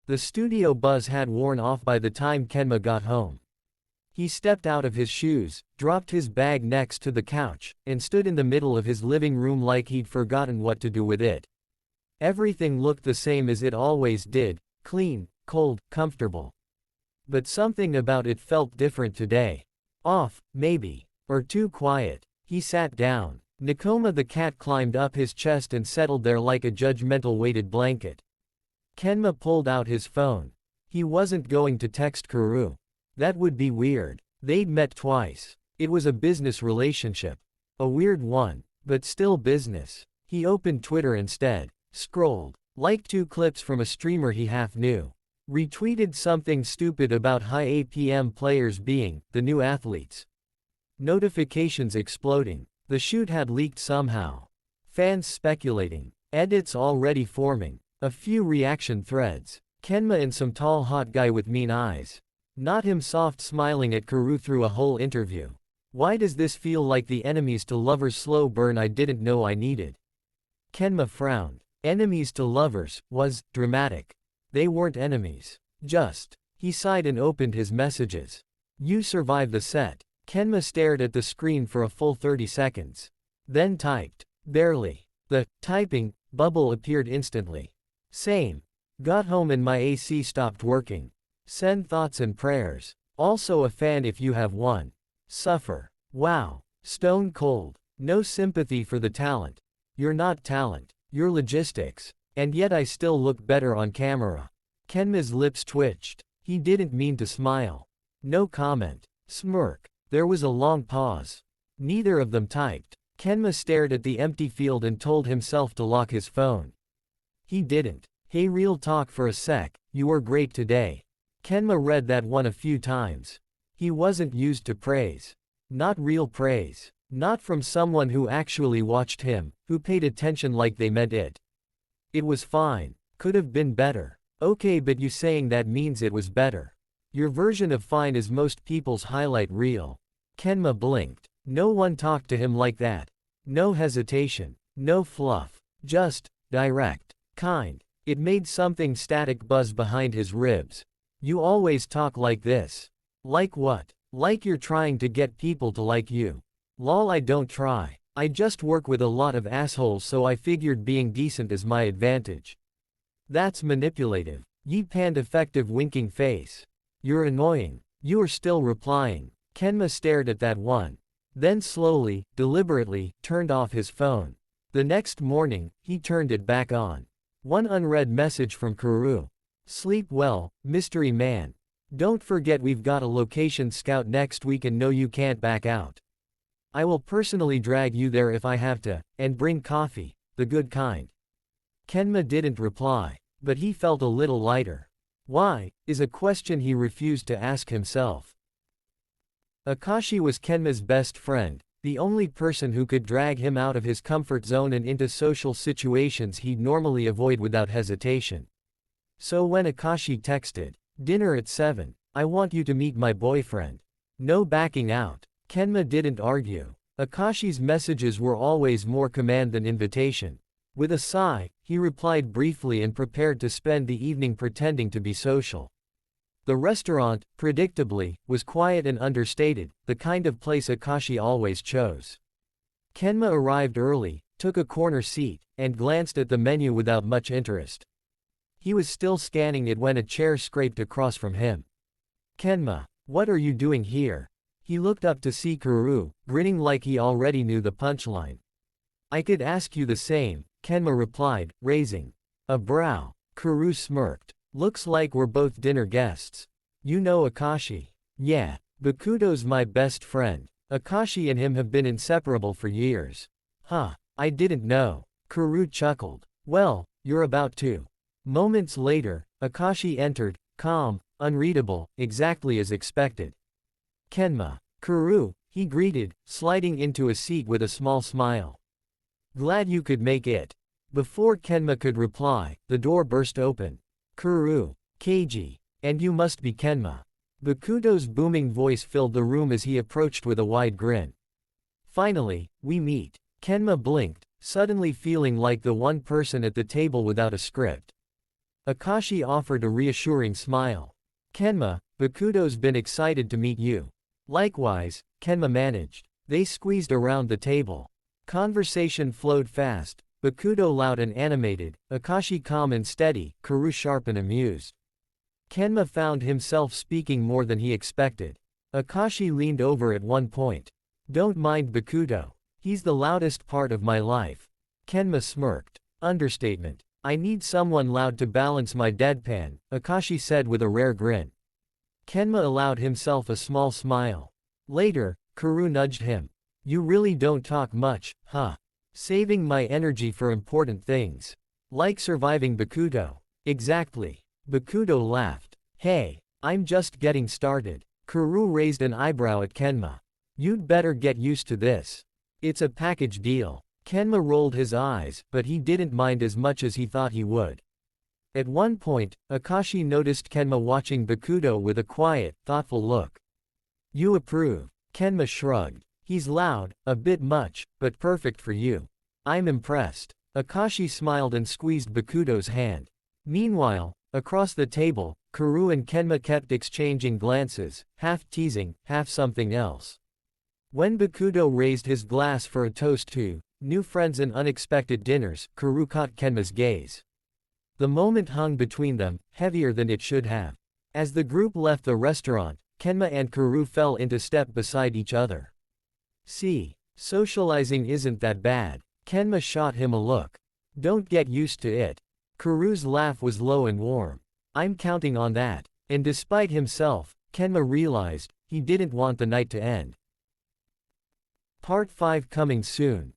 The studio buzz had worn off by the time Kenma got home. He stepped out of his shoes, dropped his bag next to the couch, and stood in the middle of his living room like he'd forgotten what to do with it. Everything looked the same as it always did, clean, cold, comfortable. But something about it felt different today. Off, maybe. Or too quiet. He sat down. Nakoma the cat climbed up his chest and settled there like a judgmental weighted blanket. Kenma pulled out his phone. He wasn't going to text Kuru. That would be weird. They'd met twice. It was a business relationship. A weird one, but still business. He opened Twitter instead. Scrolled. Liked 2 clips from a streamer he half knew. Retweeted something stupid about high APM players being the new athletes. Notifications exploding. The shoot had leaked somehow. Fans speculating. Edits already forming. A few reaction threads. Kenma and some tall hot guy with mean eyes. Not him soft smiling at Kuru through a whole interview. Why does this feel like the enemies to lovers slow burn I didn't know I needed? Kenma frowned. Enemies to lovers was dramatic. They weren't enemies. Just. He sighed and opened his messages. You survived the set. Kenma stared at the screen for a full 30 seconds. Then typed. Barely. The typing bubble appeared instantly. Same. Got home and my AC stopped working. Send thoughts and prayers. Also a fan if you have one. Suffer. Wow. Stone cold. No sympathy for the talent. You're not talent. You're logistics. And yet I still look better on camera. Kenma's lips twitched. He didn't mean to smile. No comment. Smirk. There was a long pause. Neither of them typed. Kenma stared at the empty field and told himself to lock his phone. He didn't. Hey, real talk for a sec, you were great today. Kenma read that one a few times. He wasn't used to praise. Not real praise. Not from someone who actually watched him, who paid attention like they meant it. It was fine. Could have been better. Okay, but you saying that means it was better. Your version of fine is most people's highlight reel. Kenma blinked. No one talked to him like that. No hesitation. No fluff. Just direct. Kind. It made something static buzz behind his ribs. You always talk like this. Like what? Like you're trying to get people to like you. Lol, I don't try. I just work with a lot of assholes, so I figured being decent is my advantage. That's manipulative. Ye panned effective winking face. You're annoying. You are still replying. Kenma stared at that one. Then slowly, deliberately, turned off his phone. The next morning, he turned it back on. One unread message from Kuru. Sleep well, mystery man. Don't forget we've got a location scout next week and no, you can't back out. I will personally drag you there if I have to, and bring coffee, the good kind. Kenma didn't reply, but he felt a little lighter. Why, is a question he refused to ask himself. Akashi was Kenma's best friend, the only person who could drag him out of his comfort zone and into social situations he'd normally avoid without hesitation. So when Akashi texted, "Dinner at 7, I want you to meet my boyfriend." No backing out. Kenma didn't argue. Akashi's messages were always more command than invitation. With a sigh, he replied briefly and prepared to spend the evening pretending to be social. The restaurant, predictably, was quiet and understated, the kind of place Akashi always chose. Kenma arrived early, took a corner seat, and glanced at the menu without much interest. He was still scanning it when a chair scraped across from him. Kenma, what are you doing here? He looked up to see Kuru, grinning like he already knew the punchline. I could ask you the same, Kenma replied, raising a brow. Kuru smirked. Looks like we're both dinner guests. You know Akashi? Yeah, Bakuto's my best friend. Akashi and him have been inseparable for years. Huh, I didn't know. Kuru chuckled. Well, you're about to. Moments later, Akashi entered, calm, unreadable, exactly as expected. Kenma. Kuru, he greeted, sliding into a seat with a small smile. Glad you could make it. Before Kenma could reply, the door burst open. Kuru. Keiji. And you must be Kenma. Bakuto's booming voice filled the room as he approached with a wide grin. Finally, we meet. Kenma blinked, suddenly feeling like the one person at the table without a script. Akashi offered a reassuring smile. Kenma, Bakudo's been excited to meet you. Likewise, Kenma managed. They squeezed around the table. Conversation flowed fast, Bakudo loud and animated, Akashi calm and steady, Kuru sharp and amused. Kenma found himself speaking more than he expected. Akashi leaned over at one point. Don't mind Bakudo. He's the loudest part of my life. Kenma smirked. Understatement. I need someone loud to balance my deadpan, Akashi said with a rare grin. Kenma allowed himself a small smile. Later, Kuru nudged him. You really don't talk much, huh? Saving my energy for important things. Like surviving Bakudo. Exactly. Bakudo laughed. Hey, I'm just getting started. Kuru raised an eyebrow at Kenma. You'd better get used to this. It's a package deal. Kenma rolled his eyes, but he didn't mind as much as he thought he would. At one point, Akashi noticed Kenma watching Bakudo with a quiet, thoughtful look. You approve. Kenma shrugged. He's loud, a bit much, but perfect for you. I'm impressed. Akashi smiled and squeezed Bakudo's hand. Meanwhile, across the table, Kuru and Kenma kept exchanging glances, half teasing, half something else. When Bakudo raised his glass for a toast to new friends and unexpected dinners, Kuru caught Kenma's gaze. The moment hung between them, heavier than it should have. As the group left the restaurant, Kenma and Kuru fell into step beside each other. See, socializing isn't that bad. Kenma shot him a look. Don't get used to it. Kuru's laugh was low and warm. I'm counting on that. And despite himself, Kenma realized, he didn't want the night to end. Part 5 coming soon.